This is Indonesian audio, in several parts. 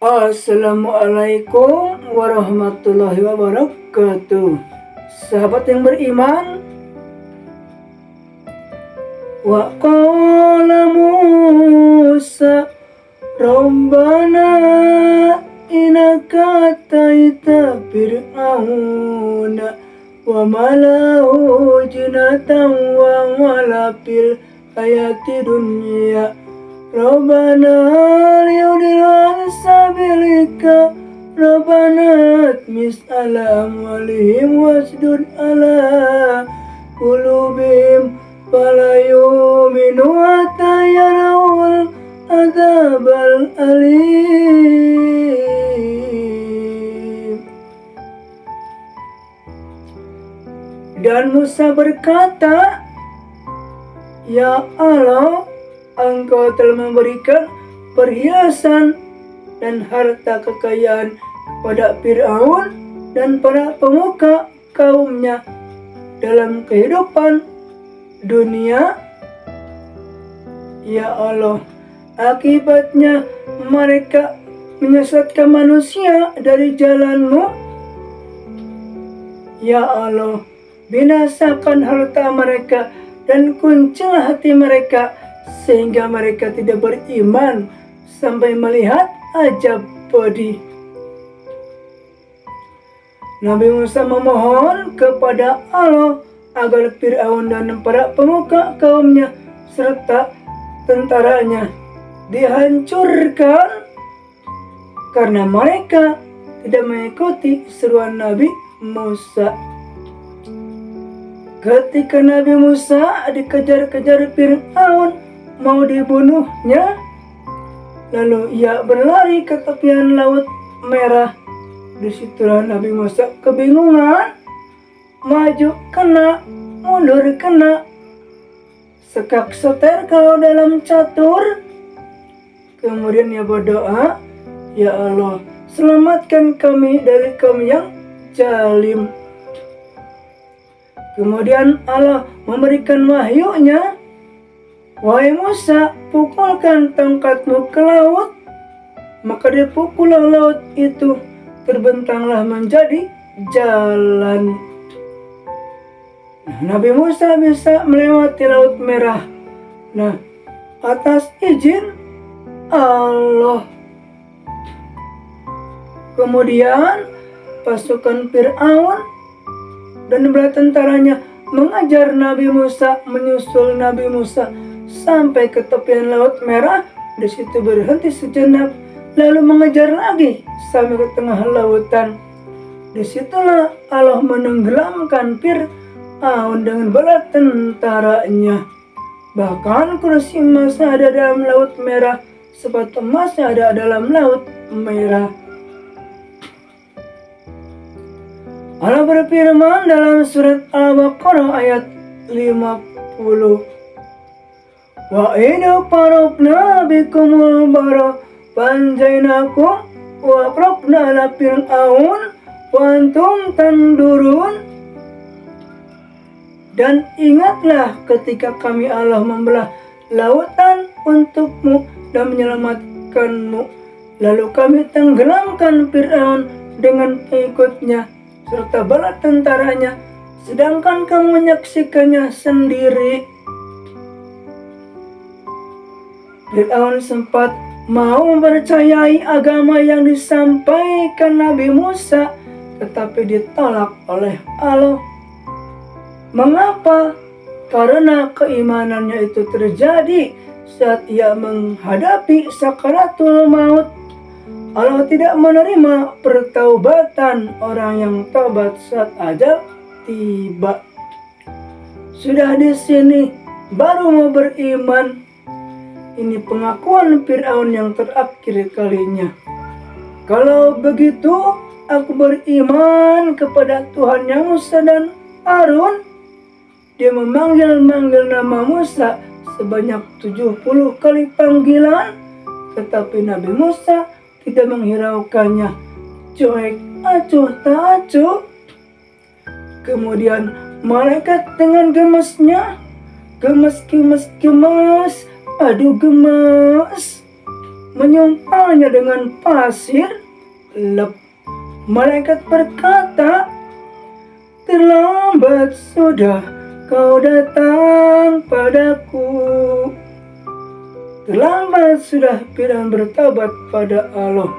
Assalamualaikum warahmatullahi wabarakatuh. Sahabat yang beriman, wa qala Musa Rabbana innaka ataita fir'auna wa malahu zinatan wa amwala fil hayati dunya Rabbana liyudillu an sabilika Rabbana atmis ala amwalihim wasdud ala qulubihim fala yu'minu hatta yarawul adzabal alim. Dan Musa berkata, Ya Allah, Engkau telah memberikan perhiasan dan harta kekayaan kepada Fir'aun dan para pemuka kaumnya dalam kehidupan dunia. Ya Allah, akibatnya mereka menyesatkan manusia dari jalan-Mu. Ya Allah, binasakan harta mereka dan kuncilah hati mereka sehingga mereka tidak beriman sampai melihat ajab pedih. Nabi Musa memohon kepada Allah agar Fir'aun dan para pemuka kaumnya serta tentaranya dihancurkan karena mereka tidak mengikuti seruan Nabi Musa. Ketika Nabi Musa dikejar-kejar Fir'aun mau dibunuhnya, lalu ia berlari ke tepian Laut Merah. Disitulah Nabi Musa kebingungan, maju kena, mundur kena, sekak seter kalau dalam catur. Kemudian ia berdoa, Ya Allah, selamatkan kami dari kaum yang zalim. Kemudian Allah memberikan wahyunya, Wahai Musa, pukulkan tongkatmu ke laut. Maka dipukullah laut itu, terbentanglah menjadi jalan. Nabi Musa bisa melewati Laut Merah. Atas izin Allah. Kemudian pasukan Fir'aun dan bala tentaranya mengajar Nabi Musa, menyusul Nabi Musa sampai ke tepian Laut Merah. Di situ berhenti sejenak, lalu mengejar lagi sampai ke tengah lautan. Disitulah Allah menenggelamkan Fir'aun dengan bala tentaranya. Bahkan kursi emasnya ada dalam Laut Merah, sepatu emasnya ada dalam Laut Merah. Allah berfirman dalam surat Al-Baqarah ayat 50. Wa idh faraqna bikumul bara fanjainakum wa faraqna ala fir'aun wa antum tandurun. Dan ingatlah ketika kami Allah membelah lautan untukmu dan menyelamatkanmu, lalu kami tenggelamkan Fir'aun dengan pengikutnya serta bala tentaranya, sedangkan kamu menyaksikannya sendiri. Fir'aun sempat mau mempercayai agama yang disampaikan Nabi Musa, tetapi ditolak oleh Allah. Mengapa? Karena keimanannya itu terjadi saat ia menghadapi sakaratul maut. Allah tidak menerima pertaubatan orang yang taubat saat ajal tiba. Sudah di sini baru mau beriman. Ini pengakuan Fir'aun yang terakhir kalinya. Kalau begitu, aku beriman kepada Tuhan yang Musa dan Harun. Dia memanggil nama Musa sebanyak 70 kali panggilan, tetapi Nabi Musa tidak menghiraukannya. Cuek, acuh tak acuh. Kemudian malaikat dengan gemesnya, gemes, aduh gemes, menyumpah hanya dengan pasir? Lep. Malaikat berkata, terlambat sudah kau datang padaku. Terlambat sudah Fir'aun bertobat pada Allah.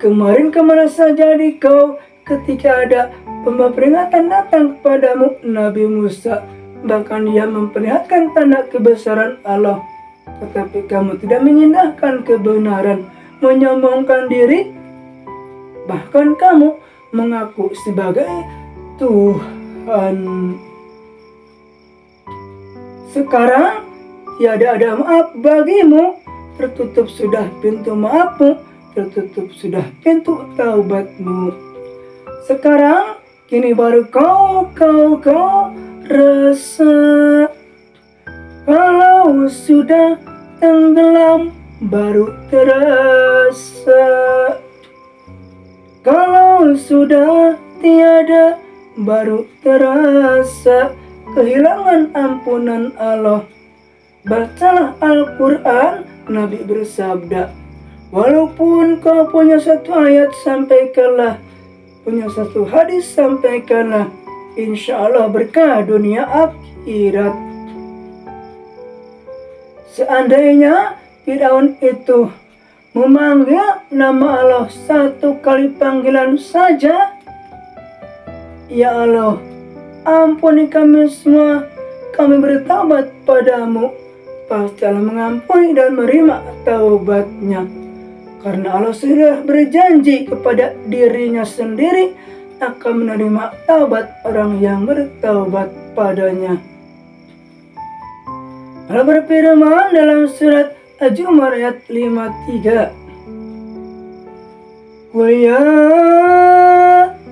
Kemarin kemana saja kau ketika ada pembawa peringatan datang kepadamu, Nabi Musa. Bahkan dia memperlihatkan tanda kebesaran Allah. Tetapi kamu tidak mengindahkan kebenaran, menyombongkan diri. Bahkan kamu mengaku sebagai Tuhan. Sekarang tiada ada maaf bagimu. Tertutup sudah pintu maafmu, tertutup sudah pintu taubatmu. Sekarang kini baru kau rasa. Kalau sudah tenggelam baru terasa. Kalau sudah tiada baru terasa kehilangan ampunan Allah. Bacalah Al-Quran, Nabi bersabda, walaupun kau punya satu ayat sampaikanlah, punya satu hadis sampaikanlah, insya Allah berkah dunia akhirat. Seandainya Fir'aun itu memanggil nama Allah satu kali panggilan saja, ya Allah, ampuni kami semua, kami bertaubat padamu, pasti Allah mengampuni dan menerima taubatnya. Karena Allah sudah berjanji kepada dirinya sendiri akan menerima taubat orang yang bertaubat padanya. Allah berfirman dalam surat Az-Zumar ayat 53. Wa ya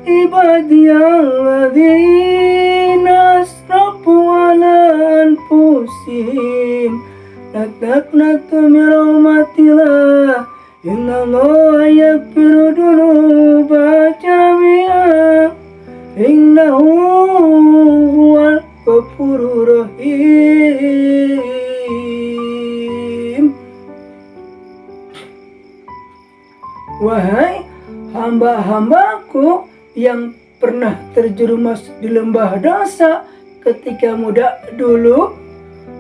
ibadiyalladzina asrafu ala anfusihim la taqnatu min rahmatillah innallaha yaghfiru dzunuba jami'a innahu huwal ghafurur rahim. Wahai hamba-hambaku yang pernah terjerumus di lembah dosa ketika muda dulu.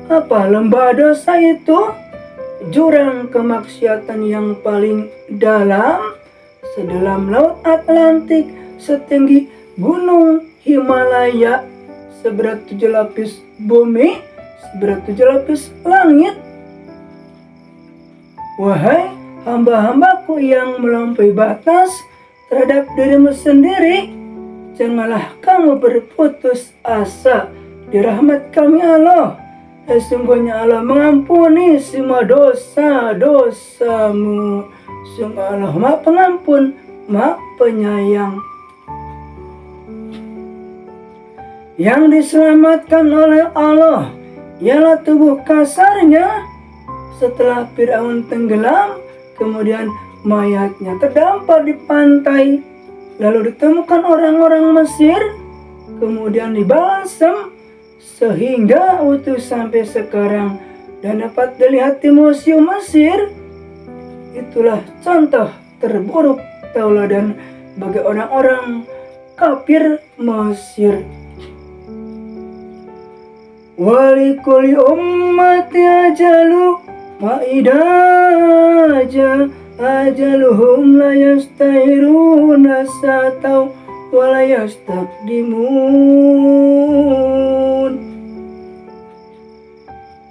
Apa lembah dosa itu? Jurang kemaksiatan yang paling dalam, sedalam laut Atlantik, setinggi gunung Himalaya, seberat 7 lapis bumi, seberat 7 lapis langit. Wahai hamba-hambaku yang melampaui batas terhadap dirimu sendiri, janganlah kamu berputus asa di rahmat kami Allah. Sesungguhnya Allah mengampuni semua dosa-dosamu. Sungguh Allah Maha Pengampun, Maha Penyayang. Yang diselamatkan oleh Allah ialah tubuh kasarnya. Setelah Fir'aun tenggelam, kemudian mayatnya terdampar di pantai, lalu ditemukan orang-orang Mesir, kemudian dibalsam sehingga utuh sampai sekarang dan dapat dilihat di Museum Mesir. Itulah contoh terburuk tauladan bagi orang-orang kafir Mesir. Walikuli ummati ajalu fa'idha ajaluhum la yastahiruna satau wa la yastaqdimun.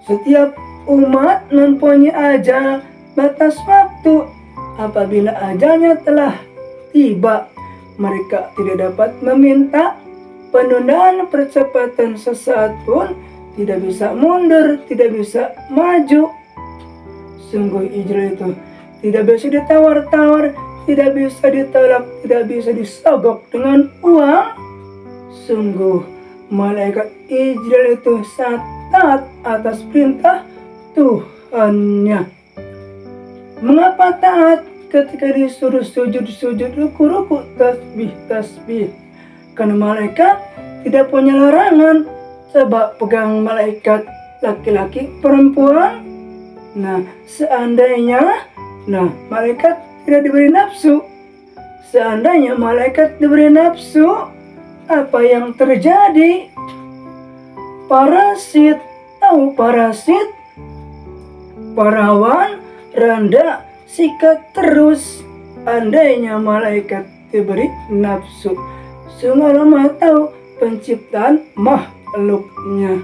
Setiap umat mempunyai ajal, batas waktu. Apabila ajalnya telah tiba, mereka tidak dapat meminta penundaan percepatan sesaat pun, tidak bisa mundur, tidak bisa maju. Sungguh ijal itu tidak bisa ditawar-tawar, tidak bisa ditolak, tidak bisa disogok dengan uang. Sungguh malaikat ijal itu sangat taat atas perintah Tuhannya. Mengapa taat? Ketika disuruh sujud, ruku, tasbih. Karena malaikat tidak punya larangan. Coba pegang malaikat laki-laki, perempuan. Nah, seandainya Nah, malaikat tidak diberi nafsu. Seandainya malaikat diberi nafsu, apa yang terjadi? Parasit, tahu parasit? Parawan, randa, sikat terus. Andainya malaikat diberi nafsu, sungguh lemah tahu penciptaan makhluknya.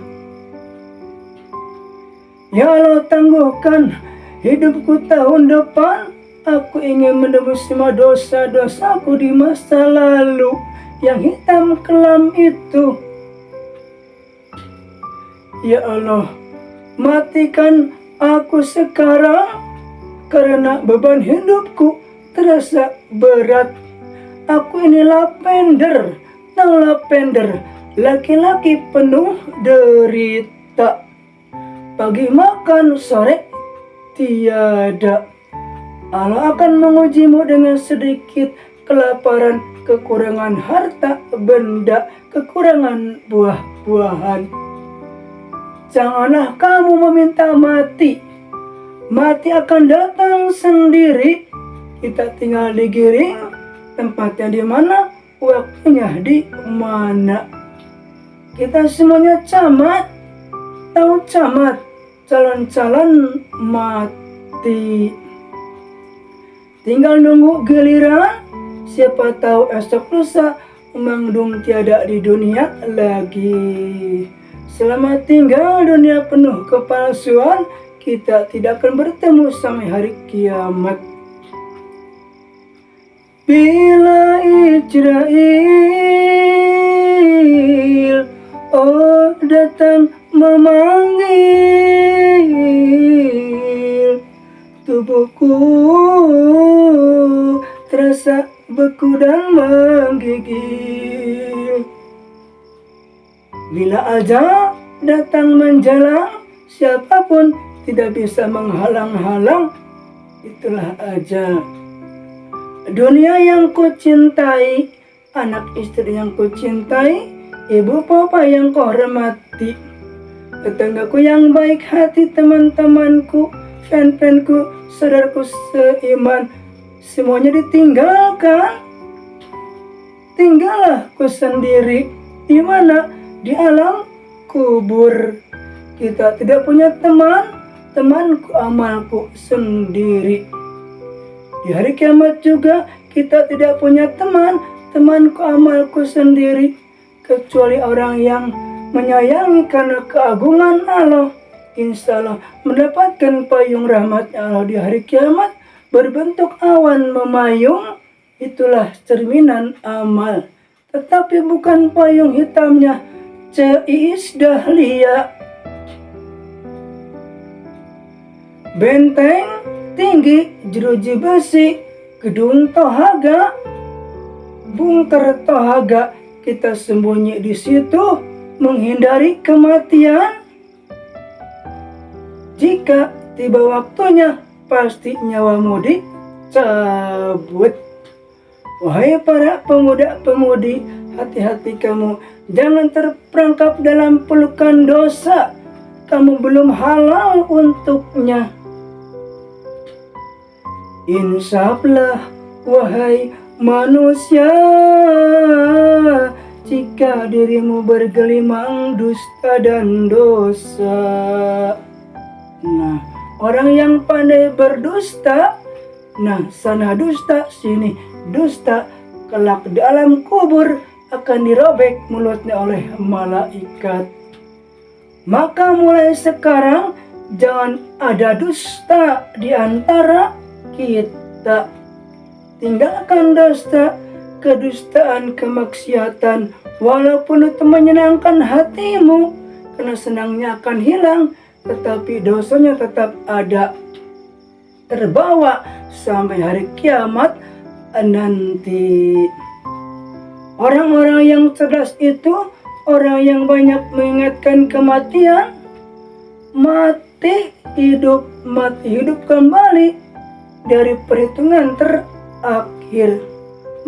Ya Allah, tangguhkan hidupku tahun depan. Aku ingin menebus semua dosa-dosaku di masa lalu yang hitam kelam itu. Ya Allah, matikan aku sekarang karena beban hidupku terasa berat. Aku ini lavender, tahu lavender, laki-laki penuh derita. Pagi makan, sore tiada. Allah akan mengujimu dengan sedikit kelaparan, kekurangan harta benda, kekurangan buah-buahan. Janganlah kamu meminta mati. Mati akan datang sendiri. Kita tinggal digiring, tempatnya di mana, waktunya di mana. Kita semuanya camat, tahu camat, calon-calon mati. Tinggal nunggu giliran, siapa tahu esok lusa Mangdung tiada di dunia lagi. Selamat tinggal dunia penuh kepalsuan, kita tidak akan bertemu sampai hari kiamat. Bila Israel datang memanggil, tubuhku terasa beku dan menggigil. Bila ajal datang menjelang, siapapun tidak bisa menghalang-halang. Itulah ajal. Dunia yang ku cintai, anak istri yang ku cintai, ibu papa yang ku hormati, tetanggaku yang baik hati, teman-temanku, fan-fanku, saudaraku seiman, semuanya ditinggalkan. Tinggallah ku sendiri. Di mana? Di alam kubur. Kita tidak punya teman, temanku amalku sendiri. Di hari kiamat juga kita tidak punya teman, temanku amalku sendiri, kecuali orang yang menyayangi karena keagungan Allah. Insya Allah mendapatkan payung rahmat Allah di hari kiamat berbentuk awan memayung. Itulah cerminan amal, tetapi bukan payung hitamnya ceis dahlia. Benteng tinggi, jeruji besi, gedung tohaga, bunker tohaga, kita sembunyi di situ menghindari kematian. Jika tiba waktunya, pasti nyawamu dicabut. Wahai para pemuda-pemudi, hati-hati kamu, jangan terperangkap dalam pelukan dosa. Kamu belum halal untuknya. Insaflah wahai manusia, jika dirimu bergelimang dusta dan dosa. Nah, orang yang pandai berdusta, nah sana dusta, sini dusta, kelak dalam kubur akan dirobek mulutnya oleh malaikat. Maka mulai sekarang jangan ada dusta di antara kita. Tinggalkan dusta, kedustaan, kemaksiatan, walaupun itu menyenangkan hatimu, karena senangnya akan hilang, tetapi dosanya tetap ada, terbawa sampai hari kiamat nanti. Orang-orang yang cerdas itu orang yang banyak mengingatkan kematian. Mati hidup kembali dari perhitungan terakhir.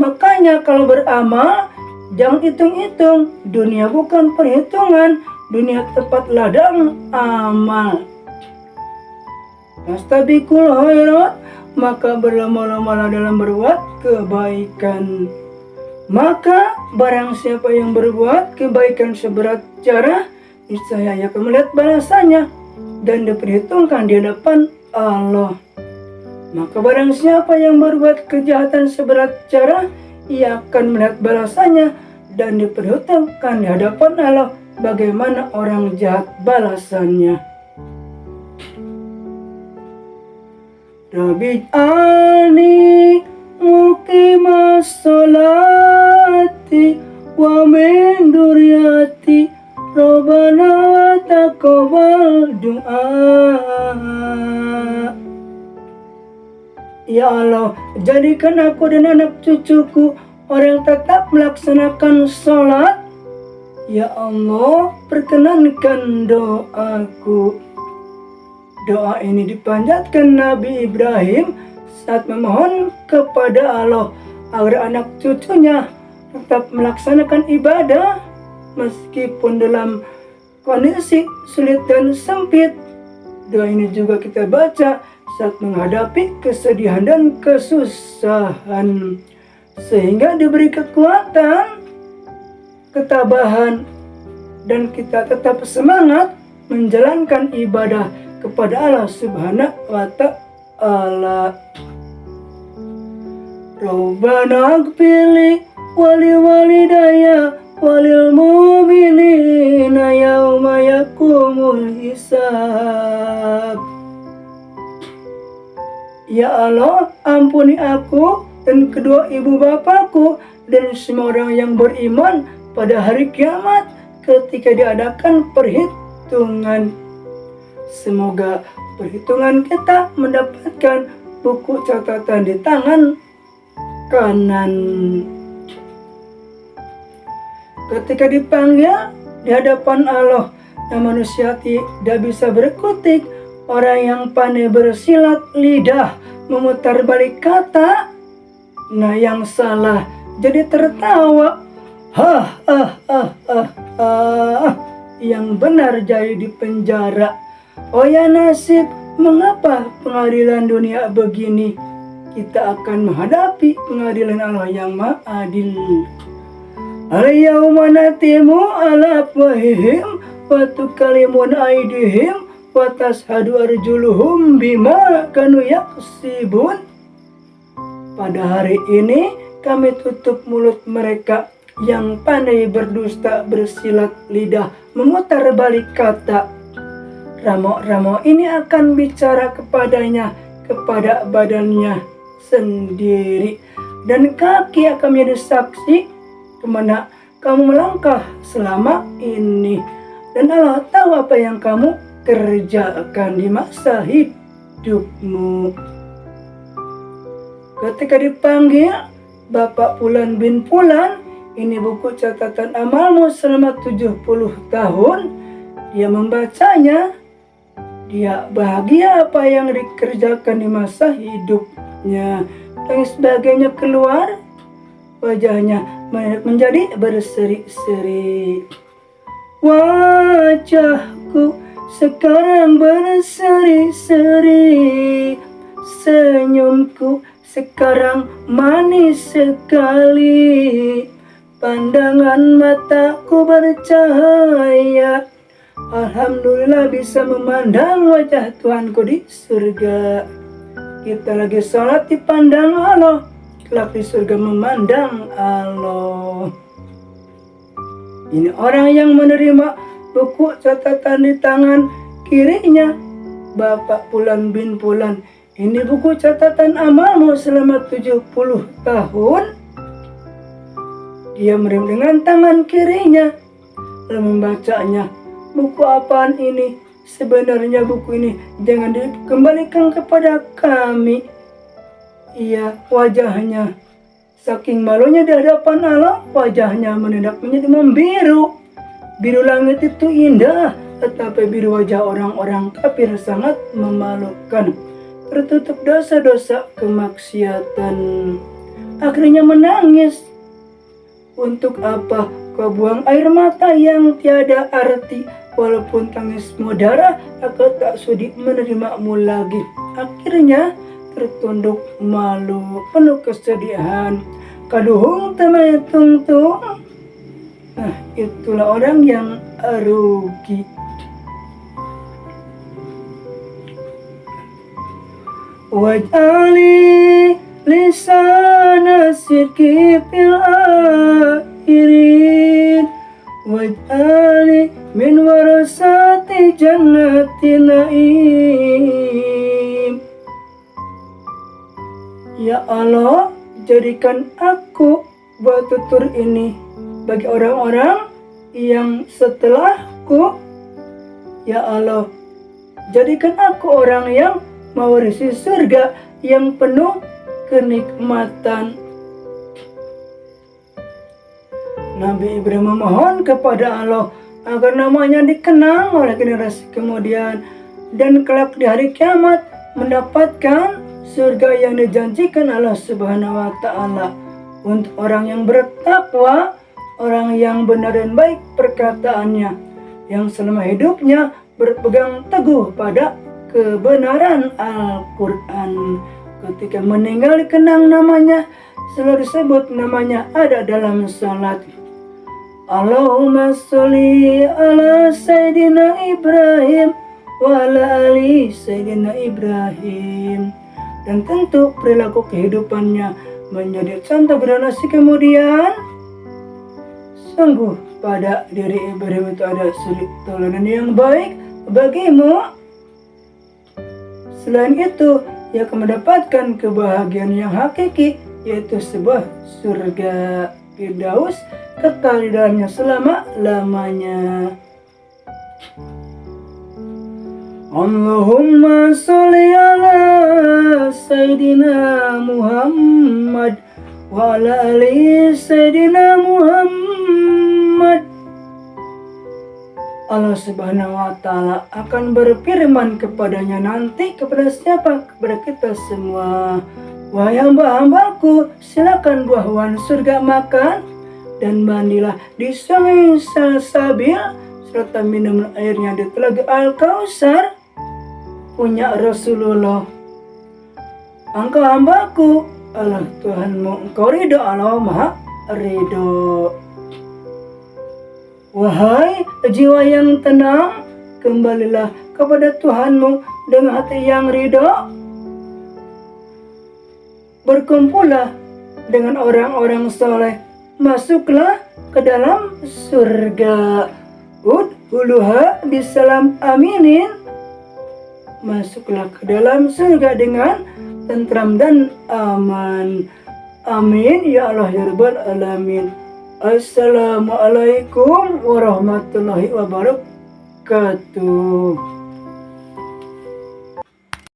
Makanya kalau beramal jangan hitung-hitung. Dunia bukan perhitungan, dunia tempat ladang amal. Fastabiqul khairat maka berlama-lamalah dalam berbuat kebaikan. Maka barang siapa yang berbuat kebaikan seberat jarah, niscaya ia akan melihat balasannya dan diperhitungkan di hadapan Allah. Maka barang siapa yang berbuat kejahatan seberat jarah, ia akan melihat balasannya dan diperhitungkan di hadapan Allah bagaimana orang jahat balasannya. Rabi'ani muqimas sholati wa min duriyati Rabbana wa taqabbal du'a. Ya Allah, jadikan aku dan anak cucuku orang yang tetap melaksanakan sholat. Ya Allah, perkenankan doaku. Doa ini dipanjatkan Nabi Ibrahim saat memohon kepada Allah agar anak cucunya tetap melaksanakan ibadah meskipun dalam kondisi sulit dan sempit. Doa ini juga kita baca saat menghadapi kesedihan dan kesusahan, sehingga diberi kekuatan, ketabahan, dan kita tetap semangat menjalankan ibadah kepada Allah Subhanahu wa Ta'ala. Rabbana ighfirli wali walidayya walil mu'minina yauma yaqumul hisab. Ya Allah, ampuni aku dan kedua ibu bapakku dan semua orang yang beriman pada hari kiamat ketika diadakan perhitungan. Semoga perhitungan kita mendapatkan buku catatan di tangan kanan. Ketika dipanggil di hadapan Allah dan manusia tidak bisa berkutik, orang yang pandai bersilat lidah memutar balik kata, nah yang salah jadi tertawa. Yang benar jadi di penjara. Oh ya nasib, mengapa pengadilan dunia begini? Kita akan menghadapi pengadilan Allah yang Maha Adil. Al-yawma natimu ala afwahihim wa tukallimuna aydihim wa tashhadu arjuluhum bima kanu yaksibun. Pada hari ini kami tutup mulut mereka yang pandai berdusta, bersilat lidah, memutar balik kata. Ramok-ramok ini akan bicara kepadanya, kepada badannya sendiri, dan kaki akan menjadi saksi kemana kamu melangkah selama ini. Dan Allah tahu apa yang kamu kerjakan di masa hidupmu. Ketika dipanggil Bapak Fulan bin Fulan, ini buku catatan amalmu selama 70 tahun. Dia membacanya. Dia bahagia apa yang dikerjakan di masa hidupnya. Dan sebagainya keluar, wajahnya menjadi berseri-seri. Wajahku sekarang berseri-seri, senyumku sekarang manis sekali, pandangan mataku bercahaya. Alhamdulillah bisa memandang wajah Tuhanku di surga. Kita lagi sholat dipandang Allah, kelak di surga memandang Allah. Ini orang yang menerima buku catatan di tangan kirinya, Bapak Fulan bin Fulan. Ini buku catatan amalmu selama 70 tahun. Dia menerima dengan tangan kirinya, lalu membacanya. Buku apaan ini? Sebenarnya buku ini jangan dikembalikan kepada kami. Iya, wajahnya saking malunya di hadapan Allah, wajahnya mendadak menjadi membiru. Biru langit itu indah, tetapi biru wajah orang-orang kafir sangat memalukan. Tertutup dosa-dosa kemaksiatan. Akhirnya menangis. Untuk apa kau buang air mata yang tiada arti? Walaupun tangismu darah, aku tak sudi menerimamu lagi. Akhirnya tertunduk malu, penuh kesedihan, kaduhung temai tungtung. Nah, itulah orang yang rugi. Waj'ali lisana sidqi fil akhirin waj'ali min warasati jannatin na'im. Ya Allah, jadikan aku buat tutur ini bagi orang-orang yang setelahku. Ya Allah, jadikan aku orang yang mewarisi surga yang penuh kenikmatan. Nabi Ibrahim memohon kepada Allah agar namanya dikenang oleh generasi kemudian dan kelak di hari kiamat mendapatkan surga yang dijanjikan Allah Subhanahu wa Ta'ala untuk orang yang bertakwa, orang yang benar dan baik perkataannya, yang selama hidupnya berpegang teguh pada kebenaran Al-Quran. Ketika meninggal dikenang namanya, selalu disebut namanya ada dalam salat. Allahumma sholli ala Sayyidina Ibrahim wa ala ali Sayyidina Ibrahim. Dan tentu perilaku kehidupannya menjadi contoh generasi kemudian. Sungguh pada diri Ibrahim itu ada suri tauladan yang baik bagimu. Selain itu, ia akan mendapatkan kebahagiaan yang hakiki, yaitu sebuah surga Firdaus kekal di dalamnya selama-lamanya. Allahumma sholli ala Sayyidina Muhammad wa ala ali Sayyidina Muhammad. Allah Subhanahu wa Ta'ala akan berfirman kepadanya nanti, kepada siapa? Kepada kita semua. Wahai hamba-hambaku, silakan buah-buahan surga makan dan mandilah di sungai Salsabil serta minum airnya di telaga Al-Kautsar punya Rasulullah. Engkau hambaku, Allah Tuhanmu, engkau ridho, Allah Maha ridho. Wahai jiwa yang tenang, kembalilah kepada Tuhanmu dengan hati yang ridho. Berkumpullah dengan orang-orang soleh, masuklah ke dalam surga. Udkhuluha bisalam aminin. Masuklah ke dalam surga dengan tentram dan aman. Amin ya Allah ya Rabbal alamin. Assalamualaikum warahmatullahi wabarakatuh.